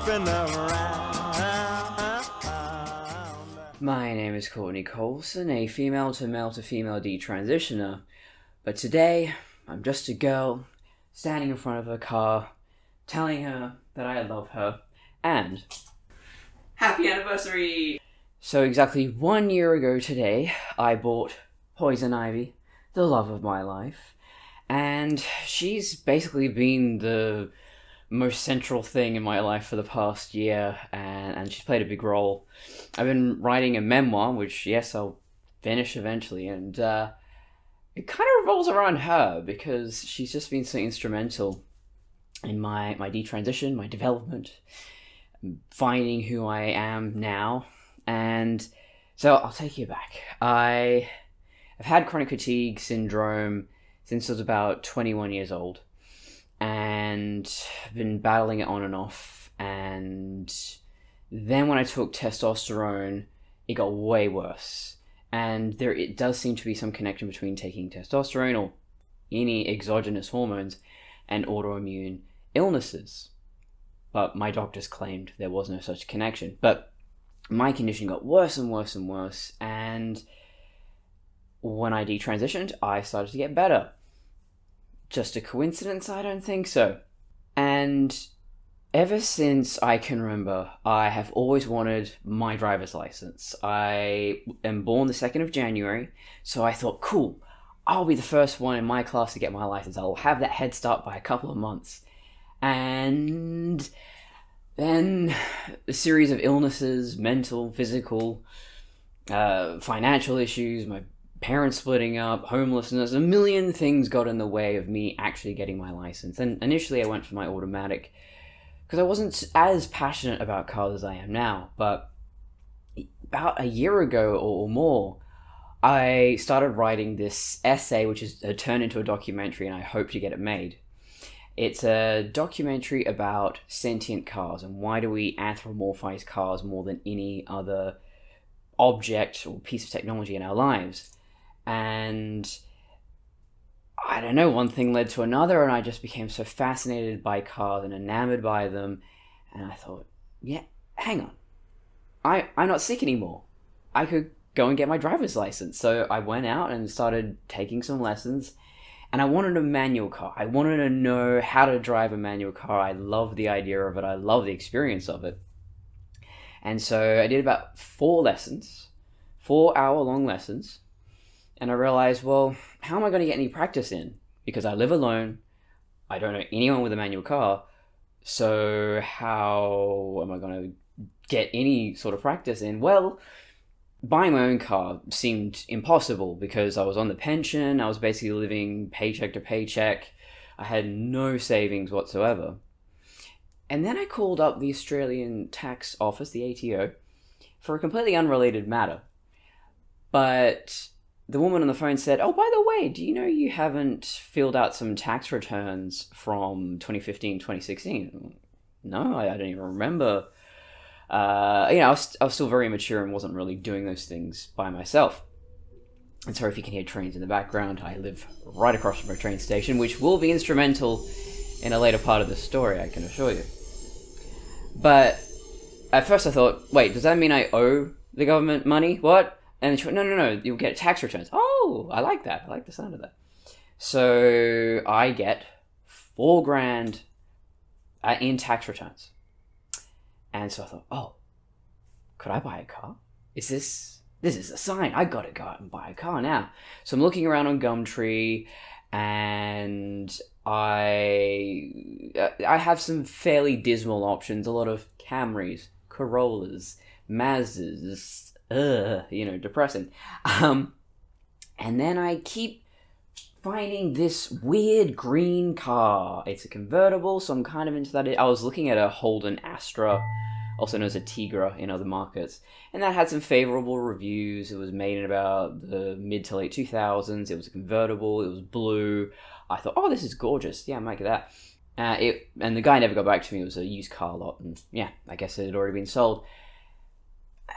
creeping around. My name is Courtney Colson, a female to male to female detransitioner, but today I'm just a girl standing in front of her car, telling her that I love her, and happy anniversary! So exactly 1 year ago today, I bought Poison Ivy, the love of my life, and she's basically been the most central thing in my life for the past year, and she's played a big role. I've been writing a memoir, which, yes, I'll finish eventually, and it kind of revolves around her, because she's just been so instrumental in my detransition, my development, finding who I am now. And so I'll take you back. I've had chronic fatigue syndrome since I was about 21 years old, and I've been battling it on and off, and then when I took testosterone, it got way worse. And it does seem to be some connection between taking testosterone or any exogenous hormones and autoimmune illnesses. But my doctors claimed there was no such connection. But my condition got worse and worse and worse, and when I detransitioned, I started to get better. Just a coincidence? I don't think so. And ever since I can remember, I have always wanted my driver's license. I am born the 2nd of January, so I thought, cool, I'll be the first one in my class to get my license. I'll have that head start by a couple of months. And then a series of illnesses, mental, physical, financial issues, my parents splitting up, homelessness, a million things got in the way of me actually getting my license. And initially I went for my automatic because I wasn't as passionate about cars as I am now. But about a year ago or more, I started writing this essay, which is turned into a documentary, and I hope to get it made. It's a documentary about sentient cars and why do we anthropomorphize cars more than any other object or piece of technology in our lives. And I don't know, one thing led to another, and I just became so fascinated by cars and enamored by them. And I thought, yeah, hang on. I'm not sick anymore. I could go and get my driver's license. So I went out and started taking some lessons, and I wanted a manual car. I wanted to know how to drive a manual car. I love the idea of it. I love the experience of it. And so I did about 4 lessons, 4-hour-long lessons. And I realized, well, how am I going to get any practice in? Because I live alone. I don't know anyone with a manual car. So how am I going to get any sort of practice in? Well, buying my own car seemed impossible because I was on the pension. I was basically living paycheck to paycheck. I had no savings whatsoever. And then I called up the Australian Tax Office, the ATO, for a completely unrelated matter. But the woman on the phone said, oh, by the way, do you know you haven't filled out some tax returns from 2015, 2016? No, I don't even remember. I was still very immature and wasn't really doing those things by myself. And sorry if you can hear trains in the background. I live right across from a train station, which will be instrumental in a later part of the story, I can assure you. But at first I thought, wait, does that mean I owe the government money? What? And she went, no, you'll get tax returns. Oh, I like that. I like the sound of that. So I get $4,000 in tax returns. And so I thought, oh, could I buy a car? This is a sign. I gotta go out and buy a car now. So I'm looking around on Gumtree, and I have some fairly dismal options. A lot of Camrys, Corollas, Mazdas, depressing. And then I keep finding this weird green car. It's a convertible, so I'm kind of into that. I was looking at a Holden Astra, also known as a Tigra in other markets, and that had some favorable reviews. It was made in about the mid to late 2000s. It was a convertible. It was blue. I thought, oh, this is gorgeous. Yeah, I might get that. And the guy never got back to me. It was a used car lot, and yeah, I guess it had already been sold.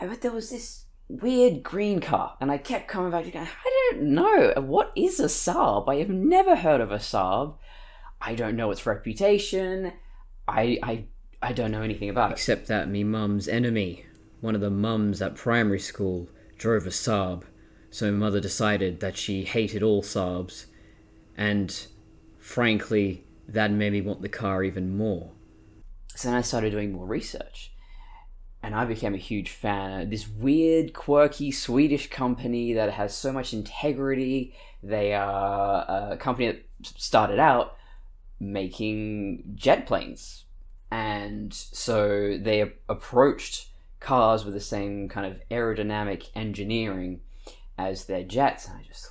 But there was this weird green car, and I kept coming back to going, I don't know, what is a SAAB? I have never heard of a SAAB. I don't know its reputation. I I don't know anything about it. Except that me mum's enemy, one of the mums at primary school, drove a SAAB. So my mother decided that she hated all SAABs. And frankly, that made me want the car even more. So then I started doing more research. And I became a huge fan of this weird, quirky Swedish company that has so much integrity. They are a company that started out making jet planes. And so they approached cars with the same kind of aerodynamic engineering as their jets. And I just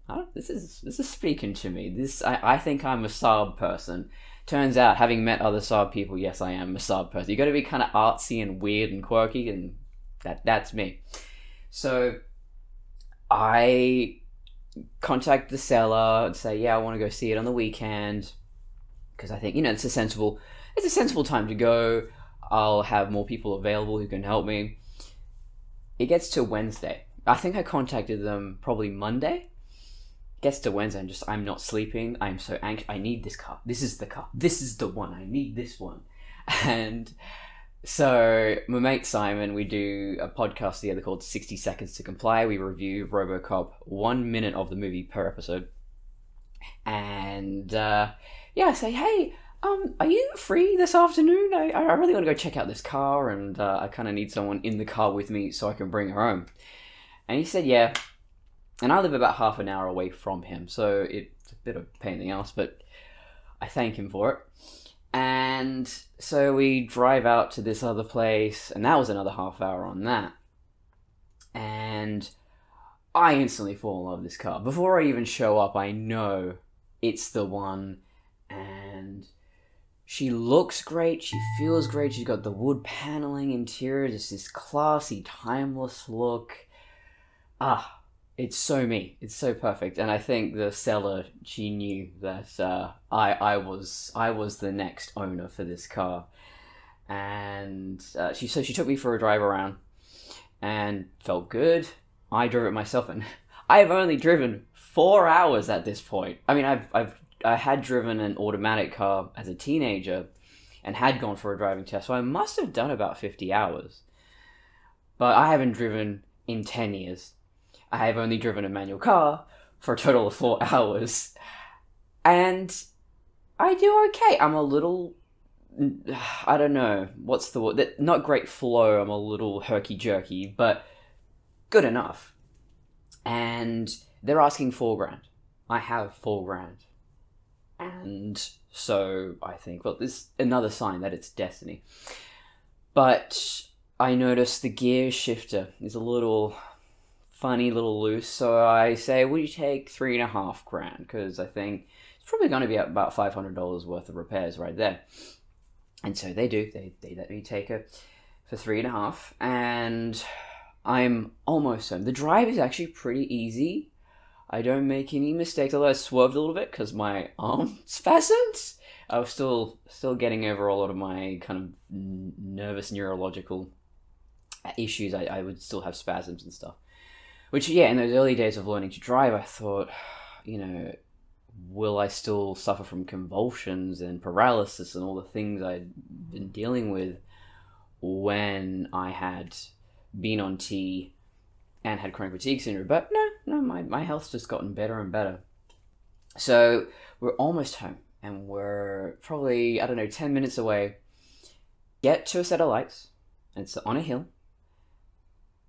thought, this is speaking to me. I think I'm a SAAB person. Turns out, having met other SAAB people, yes, I am a SAAB person. You got to be kind of artsy and weird and quirky, and that's me. So I contact the seller and say, yeah, I want to go see it on the weekend, because I think, it's a sensible time to go. I'll have more people available who can help me. It gets to Wednesday. I think I contacted them probably Monday. Gets to Wednesday and I'm not sleeping. I'm so anxious. I need this car. This is the car. This is the one. I need this one. And so my mate Simon, we do a podcast together called 60 Seconds to Comply. We review RoboCop 1 minute of the movie per episode. And I say, hey, are you free this afternoon? I really want to go check out this car, and I kind of need someone in the car with me so I can bring her home. And he said, yeah. And I live about half an hour away from him, so it's a bit of a pain in the ass, but I thank him for it. And so we drive out to this other place, and that was another half hour on that. And I instantly fall in love with this car. Before I even show up, I know it's the one. And she looks great, she feels great, she's got the wood paneling interior, just this classy, timeless look. It's so me. It's so perfect. And I think the seller, she knew that I was the next owner for this car. And she took me for a drive around and felt good. I drove it myself, and I've only driven 4 hours at this point. I mean, I had driven an automatic car as a teenager and had gone for a driving test, so I must have done about 50 hours. But I haven't driven in 10 years. I have only driven a manual car for a total of 4 hours. And I do okay. I'm a little, I don't know, what's the word? Not great flow, I'm a little herky-jerky, but good enough. And they're asking $4,000. I have $4,000. And so I think, well, this is another sign that it's destiny. But I noticed the gear shifter is a little funny, little loose, so I say, will you take $3,500? Because I think it's probably going to be about $500 worth of repairs right there. And so they do. They let me take it for $3,500, and I'm almost home. The drive is actually pretty easy. I don't make any mistakes, although I swerved a little bit because my arm spasmed. I was still getting over a lot of my kind of nervous neurological issues. I would still have spasms and stuff. Which, yeah, in those early days of learning to drive, I thought, will I still suffer from convulsions and paralysis and all the things I'd been dealing with when I had been on T and had chronic fatigue syndrome? But no, my health's just gotten better and better. So we're almost home, and we're probably, 10 minutes away. Get to a set of lights, and it's on a hill.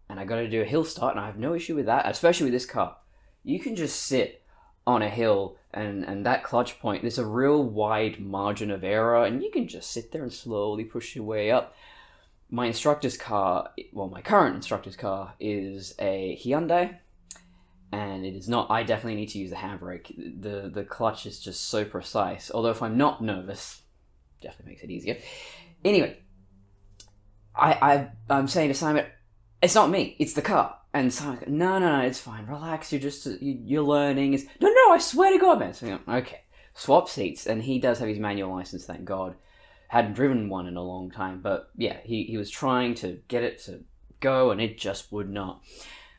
And I got to do a hill start, and I have no issue with that, especially with this car. You can just sit on a hill, and that clutch point, there's a real wide margin of error, and you can just sit there and slowly push your way up. My instructor's car, well, my current instructor's car is a Hyundai, and it is not, I definitely need to use the handbrake. The clutch is just so precise, although if I'm not nervous, definitely makes it easier. Anyway, I'm saying to Simon, it's not me, it's the car. And Simon's like, no, it's fine, relax, you're learning. No, I swear to God, man. So, okay, swap seats, and he does have his manual license, thank God. Hadn't driven one in a long time, but yeah, he was trying to get it to go, and it just would not.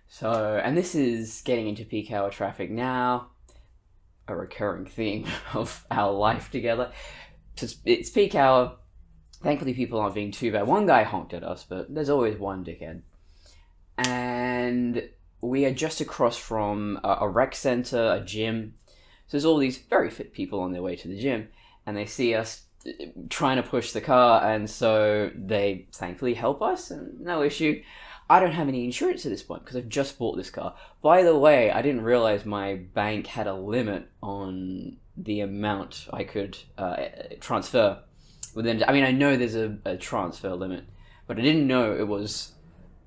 So, and this is getting into peak hour traffic now, a recurring theme of our life together. It's peak hour, Thankfully, people aren't being too bad. One guy honked at us, but there's always one dickhead. And we are just across from a rec center, a gym. So there's all these very fit people on their way to the gym, and they see us trying to push the car, and so they thankfully help us, and no issue. I don't have any insurance at this point because I've just bought this car. By the way, I didn't realize my bank had a limit on the amount I could transfer within. I mean, I know there's a transfer limit, but I didn't know it was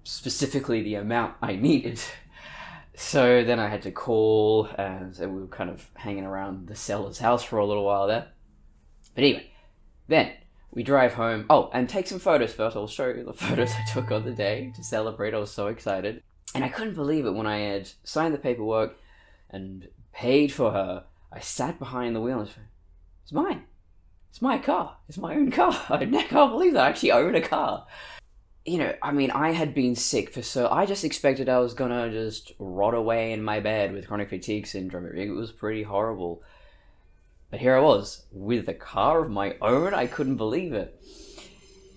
specifically the amount I needed. So then I had to call, and so we were kind of hanging around the seller's house for a little while there. But anyway, then we drive home. Oh, and take some photos first. I'll show you the photos I took on the day to celebrate. I was so excited. And I couldn't believe it when I had signed the paperwork and paid for her. I sat behind the wheel and said, it's mine. It's my car. It's my own car. I can't believe that I actually own a car. You know, I mean, I had been sick I just expected I was gonna just rot away in my bed with chronic fatigue syndrome. It was pretty horrible. But here I was, with a car of my own. I couldn't believe it.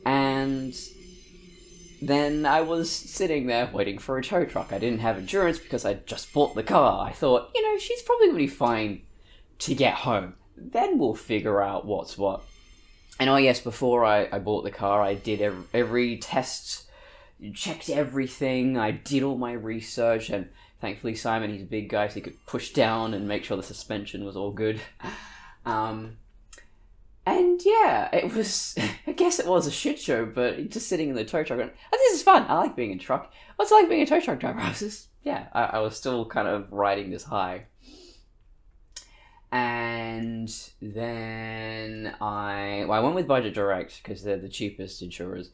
And then I was sitting there waiting for a tow truck. I didn't have insurance because I just bought the car. I thought, you know, she's probably gonna be fine to get home. Then we'll figure out what's what. And oh yes, before I bought the car, I did every test, checked everything, I did all my research, and thankfully Simon, he's a big guy, so he could push down and make sure the suspension was all good. And yeah, it was, I guess it was a shit show, but just sitting in the tow truck going, oh, this is fun, I like being in a truck. What's it like being a tow truck driver? I was still kind of riding this high. And then I went with Budget Direct because they're the cheapest insurers.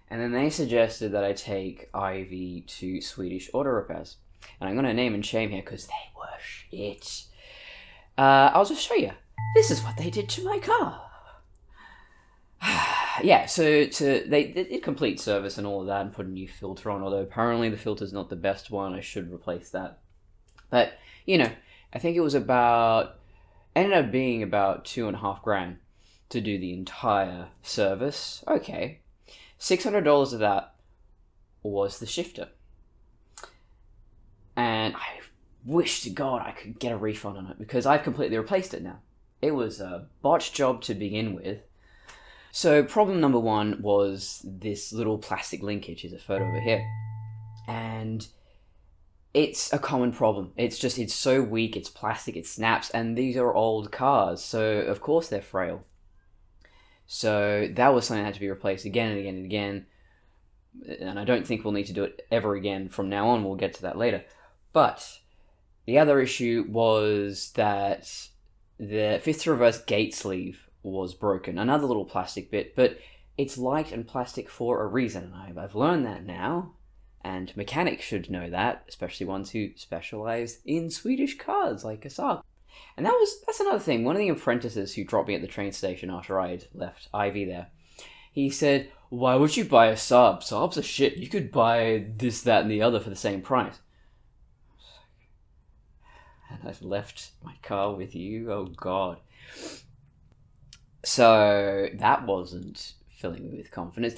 And then they suggested that I take Ivy to Swedish Auto Repairs. And I'm going to name and shame here because they were shit. I'll just show you. This is what they did to my car. Yeah, so they did complete service and all of that and put a new filter on, although apparently the filter's not the best one. I should replace that. But, you know, I think it was ended up being about $2,500 to do the entire service. Okay. $600 of that was the shifter. And I wish to God I could get a refund on it because I've completely replaced it now. It was a botched job to begin with. So problem number one was this little plastic linkage. Here's a photo over here. And it's a common problem. It's so weak, it's plastic, it snaps, and these are old cars, so of course they're frail. So that was something that had to be replaced again and again and again, and I don't think we'll need to do it ever again from now on. We'll get to that later. But the other issue was that the fifth reverse gate sleeve was broken. Another little plastic bit, but it's light and plastic for a reason. I've learned that now. And mechanics should know that, especially ones who specialize in Swedish cars like a SAAB. And that's another thing. One of the apprentices who dropped me at the train station after I had left Ivy there, he said, why would you buy a SAAB? SAABs are shit. You could buy this, that, and the other for the same price. And I've left my car with you. Oh, God. So that wasn't filling me with confidence.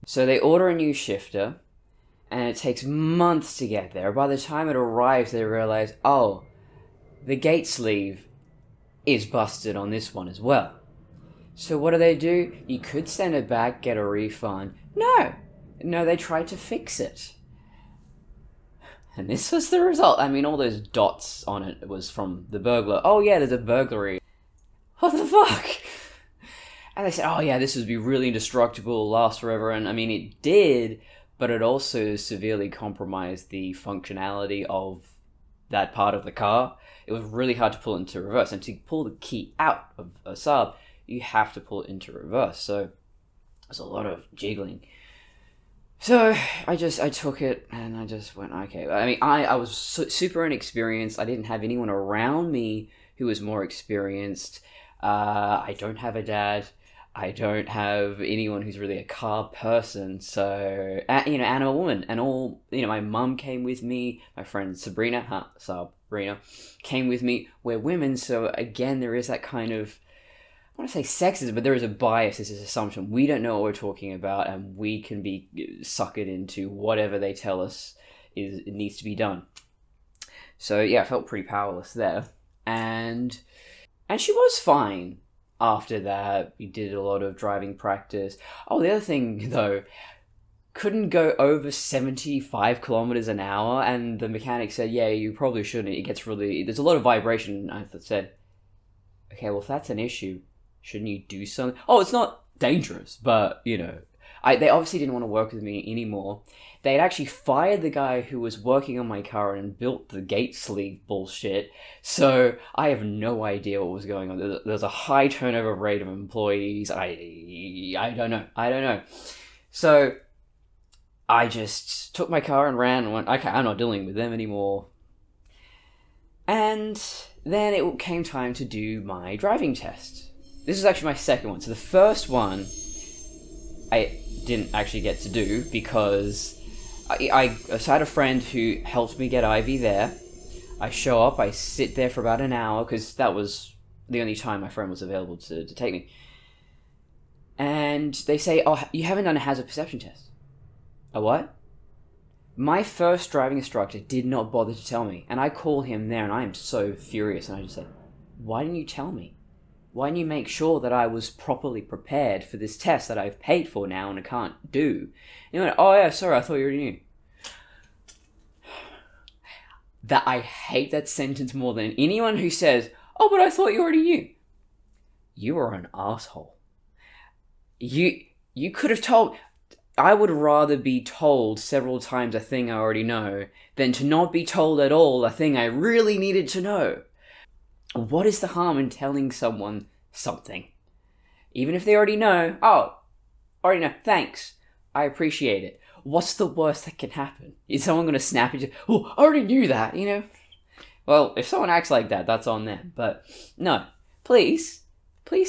So they order a new shifter. And it takes months to get there. By the time it arrives, they realize, oh, the gate sleeve is busted on this one as well. So what do? You could send it back, get a refund. No, they tried to fix it. And this was the result. I mean, all those dots on it was from the burglar. Oh yeah, there's a burglary. What the fuck? And they said, oh yeah, this would be really indestructible, last forever. And I mean, it did, but it also severely compromised the functionality of that part of the car. It was really hard to pull it into reverse, and to pull the key out of a SAAB, you have to pull it into reverse, so there's a lot of jiggling. So I took it, and I just went, okay. I mean, I was super inexperienced. I didn't have anyone around me who was more experienced. I don't have a dad. I don't have anyone who's really a car person, so, and I'm a woman, and my mum came with me, my friend Sabrina, came with me. We're women, so again, there is that kind of, want to say sexist, but there is a bias, this is assumption. We don't know what we're talking about, and we can be suckered into whatever they tell us it needs to be done. So yeah, I felt pretty powerless there. And she was fine after that. We did a lot of driving practice. Oh, the other thing though, couldn't go over 75 kilometers an hour, and the mechanic said, yeah, you probably shouldn't. It gets really, there's a lot of vibration. I said, okay, well, if that's an issue, shouldn't you do something? Oh, it's not dangerous, but, you know, they obviously didn't want to work with me anymore. They had actually fired the guy who was working on my car and built the gate sleeve bullshit, so I have no idea what was going on. There's a high turnover rate of employees. I don't know. So I just took my car and ran and went, okay, I'm not dealing with them anymore. And then it came time to do my driving test. This is actually my second one. So the first one I didn't actually get to do because I had a friend who helped me get Ivy there. I show up, I sit there for about an hour because that was the only time my friend was available to take me. And they say, oh, you haven't done a hazard perception test. A what? My first driving instructor did not bother to tell me, and I call him there, and I am so furious, and I just say, why didn't you tell me? Why didn't you make sure that I was properly prepared for this test that I've paid for now and I can't do? And he went, oh yeah, sorry, I thought you already knew. That I hate that sentence more than anyone who says, oh, but I thought you already knew. You are an asshole. You could have told... I would rather be told several times a thing I already know than to not be told at all a thing I really needed to know. What is the harm in telling someone something? Even if they already know, oh, already know, thanks, I appreciate it. What's the worst that can happen? Is someone going to snap at you? Oh, I already knew that, you know? Well, if someone acts like that, that's on them. But no, please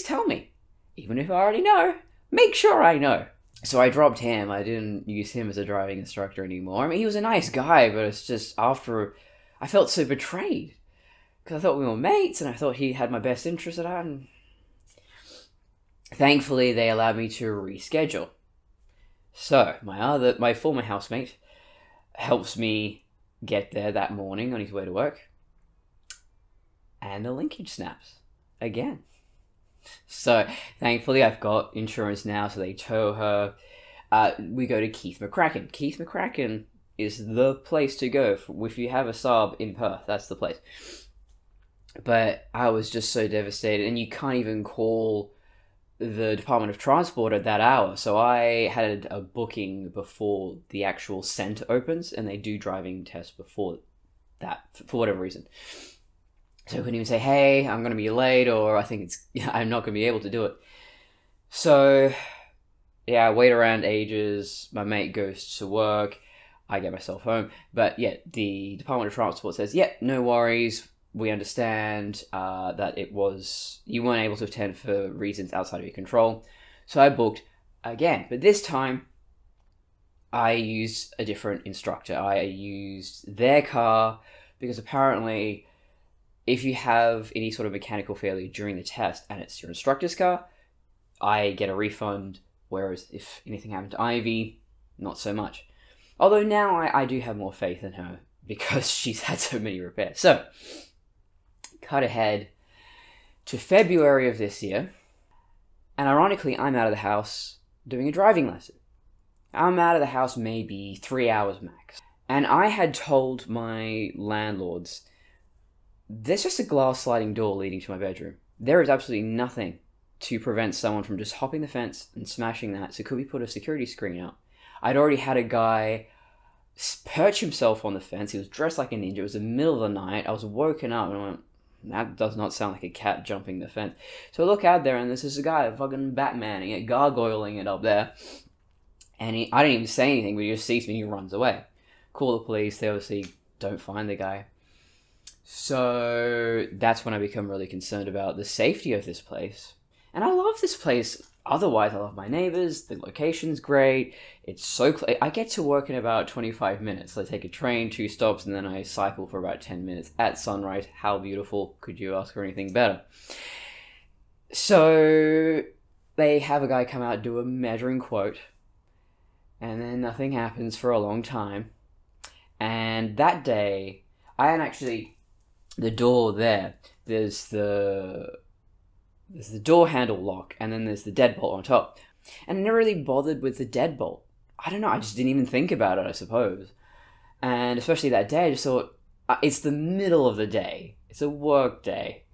tell me. Even if I already know, make sure I know. So I dropped him. I didn't use him as a driving instructor anymore. I mean, he was a nice guy, but it's just after... I felt so betrayed. Because I thought we were mates, and I thought he had my best interest at heart. And thankfully, they allowed me to reschedule. So, my former housemate helps me get there that morning on his way to work. And the linkage snaps. Again. So, thankfully, I've got insurance now, so they tow her. We go to Keith McCracken. Keith McCracken is the place to go if you have a SAAB in Perth. That's the place. But I was just so devastated, and you can't even call the Department of Transport at that hour. So I had a booking before the actual centre opens, and they do driving tests before that, for whatever reason. So I couldn't even say, hey, I'm going to be late, or I'm not going to be able to do it. So, yeah, I wait around ages, my mate goes to work, I get myself home. But yeah, the Department of Transport says, yeah, no worries, we understand that you weren't able to attend for reasons outside of your control. So I booked again, but this time I used a different instructor. I used their car because apparently if you have any sort of mechanical failure during the test and it's your instructor's car, I get a refund, whereas if anything happened to Ivy, not so much. Although now I do have more faith in her because she's had so many repairs. So, cut ahead to February of this year, and ironically, I'm out of the house doing a driving lesson. I'm out of the house maybe 3 hours max. And I had told my landlords, there's just a glass sliding door leading to my bedroom. There is absolutely nothing to prevent someone from just hopping the fence and smashing that. So could we put a security screen out? I'd already had a guy perch himself on the fence. He was dressed like a ninja. It was the middle of the night. I was woken up and I went, that does not sound like a cat jumping the fence. So I look out there and there's this guy fucking Batmaning it, gargoyling it up there. And I didn't even say anything, but he just sees me and he runs away. Call the police. They obviously don't find the guy. So that's when I become really concerned about the safety of this place. And I love this place. Otherwise, I love my neighbors. The location's great. It's so close. I get to work in about 25 minutes. I take a train, 2 stops, and then I cycle for about 10 minutes at sunrise. How beautiful. Could you ask for anything better? So they have a guy come out, do a measuring quote, and then nothing happens for a long time. And that day, I had actually, the door there, there's the door handle lock, and then there's the deadbolt on top. And I never really bothered with the deadbolt. I don't know, I just didn't even think about it, I suppose. And especially that day, I just thought, it's the middle of the day. It's a work day.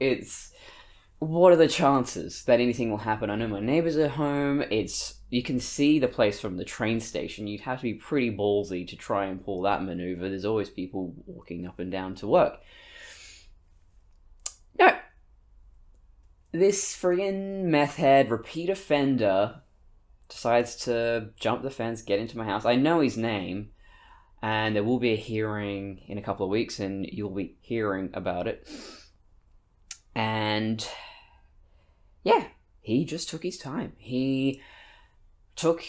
What are the chances that anything will happen? I know my neighbors are home. You can see the place from the train station. You'd have to be pretty ballsy to try and pull that maneuver. There's always people walking up and down to work. No. This friggin' meth head, repeat offender, decides to jump the fence, get into my house. I know his name, and there will be a hearing in a couple of weeks, and you'll be hearing about it. And yeah, he just took his time. He took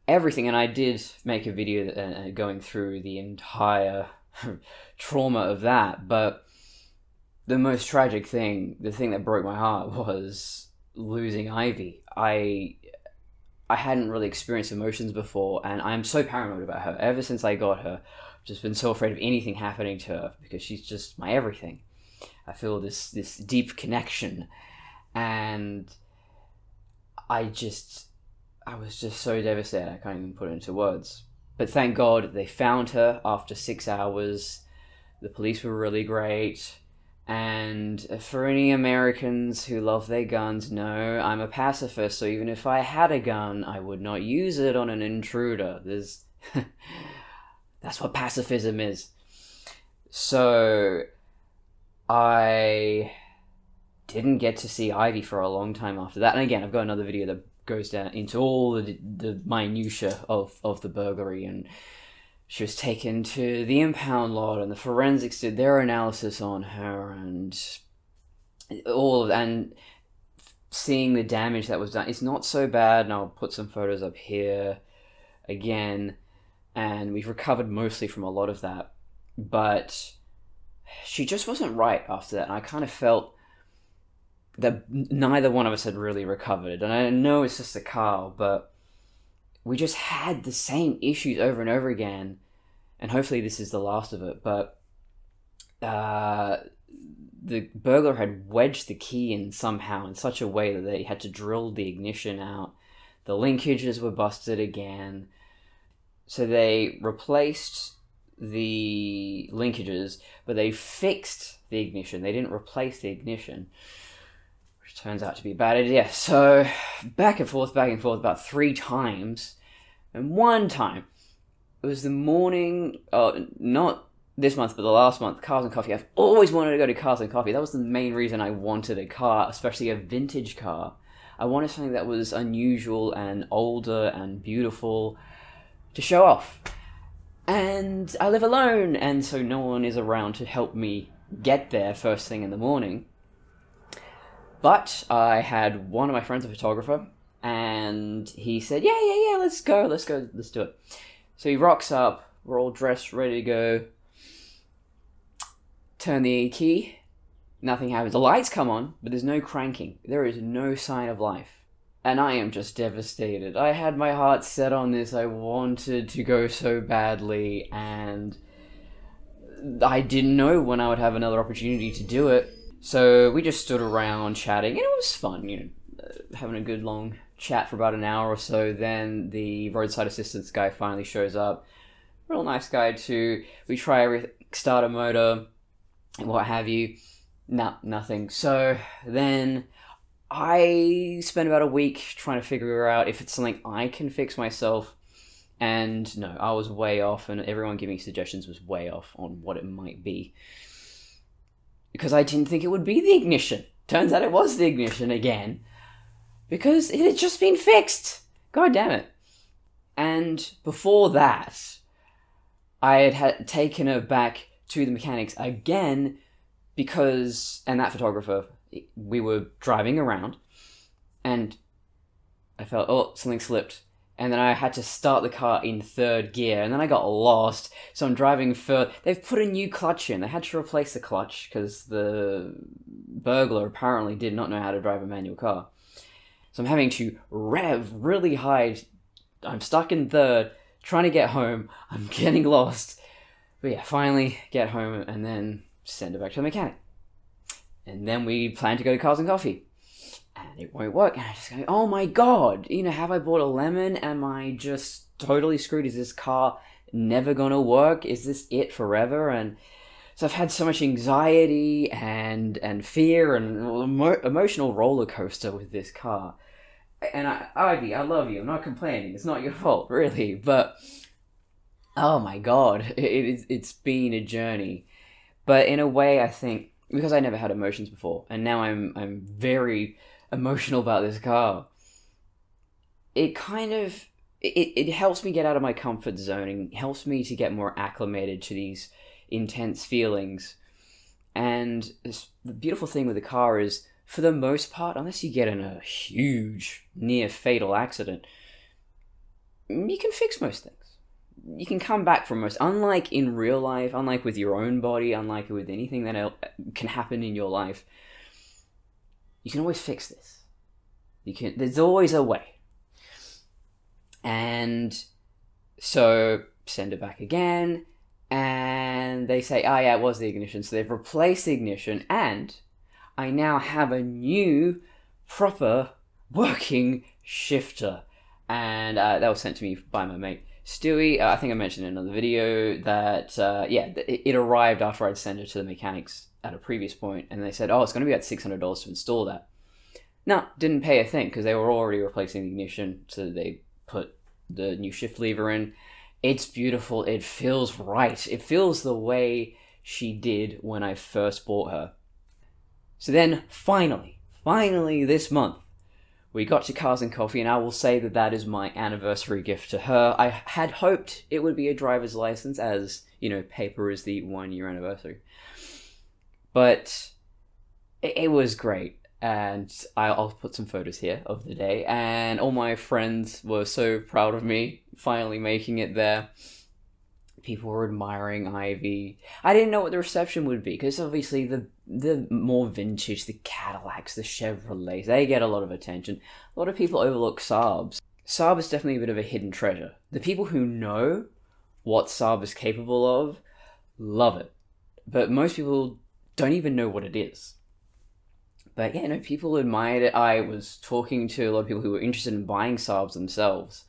everything, and I did make a video going through the entire trauma of that, but the most tragic thing, the thing that broke my heart, was losing Ivy. I hadn't really experienced emotions before, and I'm so paranoid about her. Ever since I got her, I've just been so afraid of anything happening to her, because she's just my everything. I feel this deep connection, and I was just so devastated, I can't even put it into words. But thank God they found her after 6 hours. The police were really great. And for any Americans who love their guns, no, I'm a pacifist, so even if I had a gun, I would not use it on an intruder. That's what pacifism is. So I didn't get to see Ivy for a long time after that. And again, I've got another video that goes down into all the minutiae of the burglary, and she was taken to the impound lot, and the forensics did their analysis on her, and seeing the damage that was done. It's not so bad, and I'll put some photos up here again, and we've recovered mostly from a lot of that, but she just wasn't right after that, and I kind of felt that neither one of us had really recovered. And I know it's just a car, but we just had the same issues over and over again, and hopefully this is the last of it. But the burglar had wedged the key in somehow in such a way that they had to drill the ignition out. The linkages were busted again, so they replaced the linkages, but they fixed the ignition. They didn't replace the ignition, which turns out to be a bad idea. So back and forth about 3 times. And one time, it was the morning, not this month, but the last month, Cars and Coffee. I've always wanted to go to Cars and Coffee. That was the main reason I wanted a car, especially a vintage car. I wanted something that was unusual and older and beautiful to show off. And I live alone, and so no one is around to help me get there first thing in the morning. But I had one of my friends, a photographer, and he said, yeah, let's go, let's do it. So he rocks up, we're all dressed, ready to go. Turn the key, nothing happens. The lights come on, but there's no cranking. There is no sign of life. And I am just devastated. I had my heart set on this. I wanted to go so badly, and I didn't know when I would have another opportunity to do it. So we just stood around chatting, and it was fun, having a good long chat for about an hour or so. Then the roadside assistance guy finally shows up. Real nice guy too. We try everything, start a motor, and what have you. Nothing. So then I spent about a week trying to figure out if it's something I can fix myself. And no, I was way off, and everyone giving suggestions was way off on what it might be. Because I didn't think it would be the ignition. Turns out it was the ignition again. Because it had just been fixed. God damn it. And before that, I had taken her back to the mechanics again because, and that photographer, we were driving around and I felt, oh, something slipped. And then I had to start the car in 3rd gear, and then I got lost, so I'm driving further. They've put a new clutch in. They had to replace the clutch, because the burglar apparently did not know how to drive a manual car. So I'm having to rev really high. I'm stuck in third, trying to get home. I'm getting lost. But yeah, finally get home and then send it back to the mechanic. And then we plan to go to Cars and Coffee. And it won't work. And I just go, oh my god, have I bought a lemon? Am I just totally screwed? Is this car never gonna work? Is this it forever? And so I've had so much anxiety and fear and emotional roller coaster with this car. And Ivy, I love you. I'm not complaining. It's not your fault, really. But oh my god, it's been a journey. But in a way, I think because I never had emotions before, and now I'm very emotional about this car. It kind of it helps me get out of my comfort zone and helps me to get more acclimated to these intense feelings. And the beautiful thing with the car is, for the most part, unless you get in a huge, near fatal accident, you can fix most things. You can come back from most. Unlike in real life, unlike with your own body, unlike with anything that can happen in your life, you can always fix this. There's always a way. And so send it back again, and they say, oh yeah, it was the ignition. So they've replaced the ignition, and I now have a new, proper, working shifter. And that was sent to me by my mate Stewie. I think I mentioned in another video that, it arrived after I'd sent it to the mechanics at a previous point, and they said, oh, it's going to be about $600 to install that. No, didn't pay a thing, because they were already replacing the ignition, so they put the new shift lever in. It's beautiful. It feels right. It feels the way she did when I first bought her. So then, finally this month, we got to Cars and Coffee, and I will say that is my anniversary gift to her. I had hoped it would be a driver's license, as, paper is the 1-year anniversary. But it was great. And I'll put some photos here of the day. And all my friends were so proud of me finally making it there. People were admiring Ivy. I didn't know what the reception would be, because obviously the more vintage, the Cadillacs, the Chevrolets, they get a lot of attention. A lot of people overlook Saabs. Saab is definitely a bit of a hidden treasure. The people who know what Saab is capable of love it. But most people don't even know what it is. But yeah, people admired it. I was talking to a lot of people who were interested in buying Saabs themselves.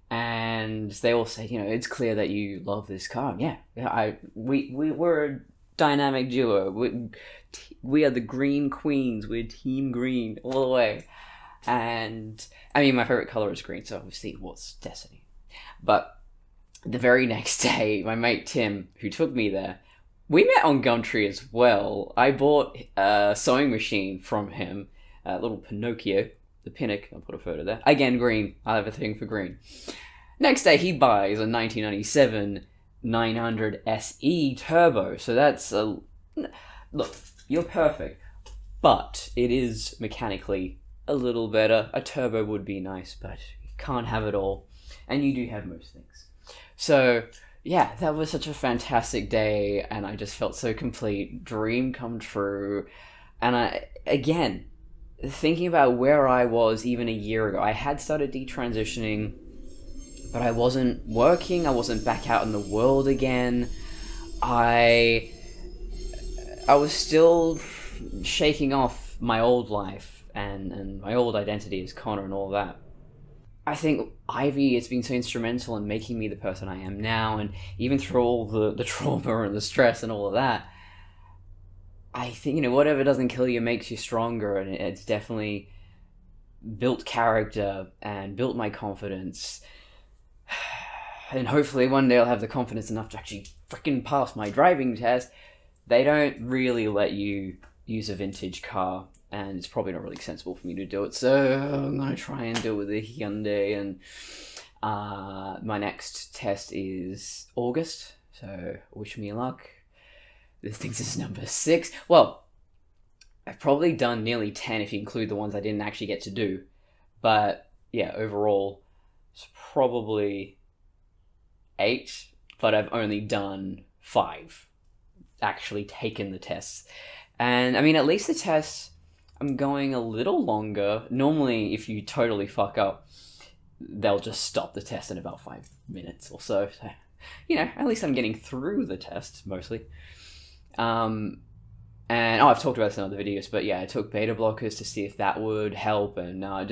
And they all said, it's clear that you love this car. Yeah, we're a dynamic duo. We are the green queens. We're team green all the way. And I mean, my favorite color is green, so obviously it was Destiny. But the very next day, my mate Tim, who took me there, we met on Gumtree as well. I bought a sewing machine from him, a little Pinocchio, the Pinnock. I'll put a photo there. Again, green. I have a thing for green. Next day, he buys a 1997 900 SE Turbo. So that's a... Look, you're perfect. But it is mechanically a little better. A turbo would be nice, but you can't have it all. And you do have most things. So... yeah, that was such a fantastic day, and I just felt so complete. Dream come true. And again, thinking about where I was even a year ago, I had started detransitioning, but I wasn't working, I wasn't back out in the world again. I was still shaking off my old life and my old identity as Connor and all that. I think Ivy has been so instrumental in making me the person I am now, and even through all the trauma and the stress and all of that, I think, whatever doesn't kill you makes you stronger, and it's definitely built character and built my confidence. And hopefully one day I'll have the confidence enough to actually freaking pass my driving test. They don't really let you use a vintage car, and it's probably not really sensible for me to do it, so I'm going to try and do it with a Hyundai, and my next test is August, so wish me luck. This thing is number 6. Well, I've probably done nearly 10 if you include the ones I didn't actually get to do, but yeah, overall, it's probably 8, but I've only done 5, actually taken the tests. And I mean, at least the tests, I'm going a little longer. Normally, if you totally fuck up, they'll just stop the test in about 5 minutes or so. So, at least I'm getting through the test, mostly. And I've talked about this in other videos, but yeah, I took beta blockers to see if that would help, and I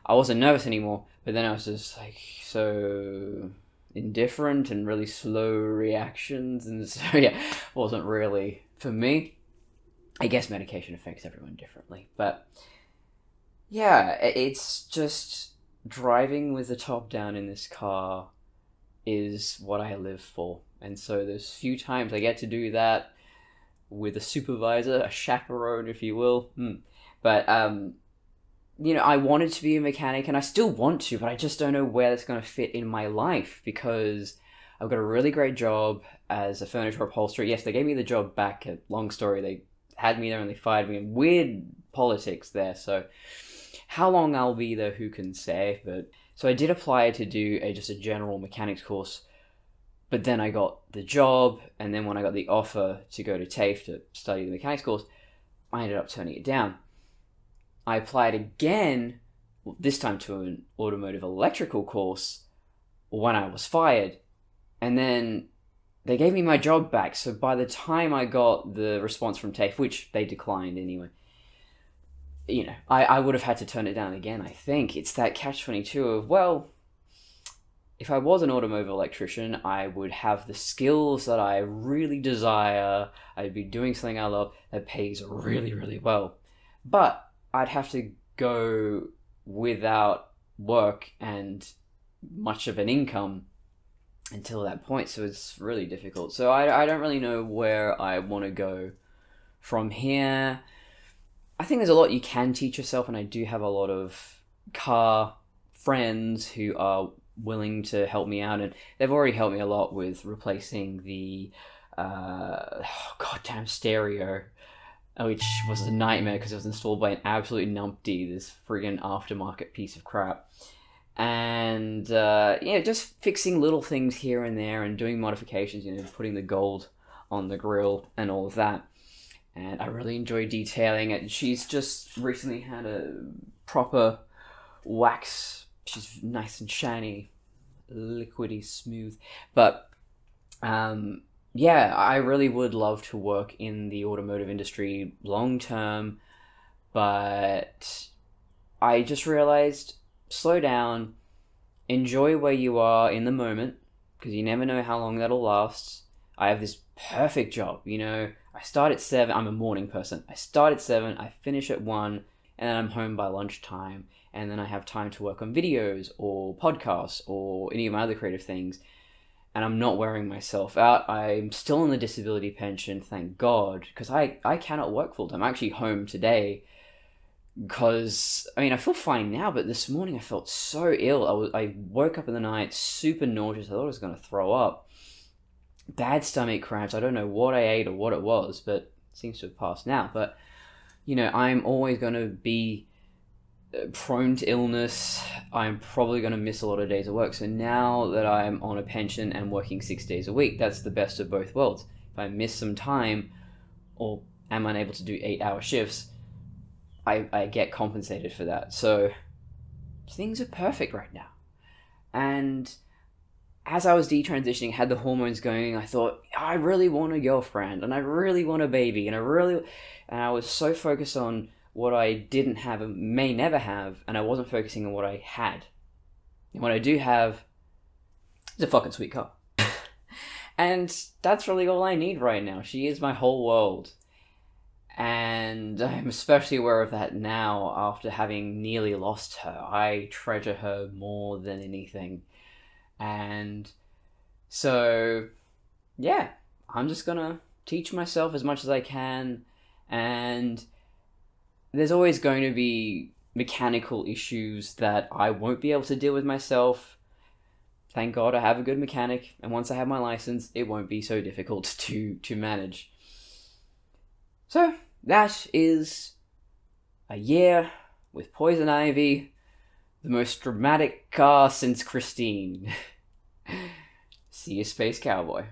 wasn't nervous anymore, but then I was just like so indifferent and really slow reactions, and so yeah, wasn't really for me. I guess medication affects everyone differently, but yeah, it's just driving with the top down in this car is what I live for, and so there's few times I get to do that with a supervisor, a chaperone, if you will. But, I wanted to be a mechanic, and I still want to, but I just don't know where that's going to fit in my life, because I've got a really great job as a furniture upholsterer. Yes, they gave me the job back. Long story, they had me there and they fired me, and weird politics there, so how long I'll be there, who can say? But so I did apply to do just a general mechanics course, but then I got the job, and then when I got the offer to go to TAFE to study the mechanics course, I ended up turning it down. I applied again, this time to an automotive electrical course, when I was fired. And then they gave me my job back, so by the time I got the response from TAFE, which they declined anyway, I would have had to turn it down again, I think. It's that catch-22 of, well, if I was an automotive electrician, I would have the skills that I really desire. I'd be doing something I love that pays really, really well. But I'd have to go without work and much of an income until that point, so it's really difficult. So I don't really know where I want to go from here. I think there's a lot you can teach yourself, and I do have a lot of car friends who are willing to help me out, and they've already helped me a lot with replacing the goddamn stereo, which was a nightmare because it was installed by an absolute numpty, this friggin' aftermarket piece of crap. And just fixing little things here and there and doing modifications, putting the gold on the grill and all of that. And I really enjoy detailing it. She's just recently had a proper wax. She's nice and shiny, liquidy smooth. But I really would love to work in the automotive industry long term, but I just realized, slow down, enjoy where you are in the moment, because you never know how long that'll last. I have this perfect job, I start at 7, I'm a morning person. I start at 7, I finish at 1, and then I'm home by lunchtime, and then I have time to work on videos or podcasts or any of my other creative things, and I'm not wearing myself out. I'm still on the disability pension, thank God, because I cannot work full time. I'm actually home today because, I feel fine now, but this morning I felt so ill. I woke up in the night super nauseous. I thought I was going to throw up. Bad stomach cramps. I don't know what I ate or what it was, but it seems to have passed now. But, I'm always going to be prone to illness. I'm probably going to miss a lot of days of work. So now that I'm on a pension and working 6 days a week, that's the best of both worlds. If I miss some time or am unable to do 8-hour shifts, I get compensated for that. So things are perfect right now. And as I was detransitioning, had the hormones going, I thought, I really want a girlfriend, and I really want a baby, and I was so focused on what I didn't have and may never have, and I wasn't focusing on what I had. And what I do have is a fucking sweet car. And that's really all I need right now. She is my whole world. And I'm especially aware of that now after having nearly lost her. I treasure her more than anything. And so, yeah, I'm just gonna teach myself as much as I can, and there's always going to be mechanical issues that I won't be able to deal with myself. Thank God I have a good mechanic, and once I have my license, it won't be so difficult to manage. So, that is a year with Poison Ivy, the most dramatic car since Christine. See you, Space Cowboy.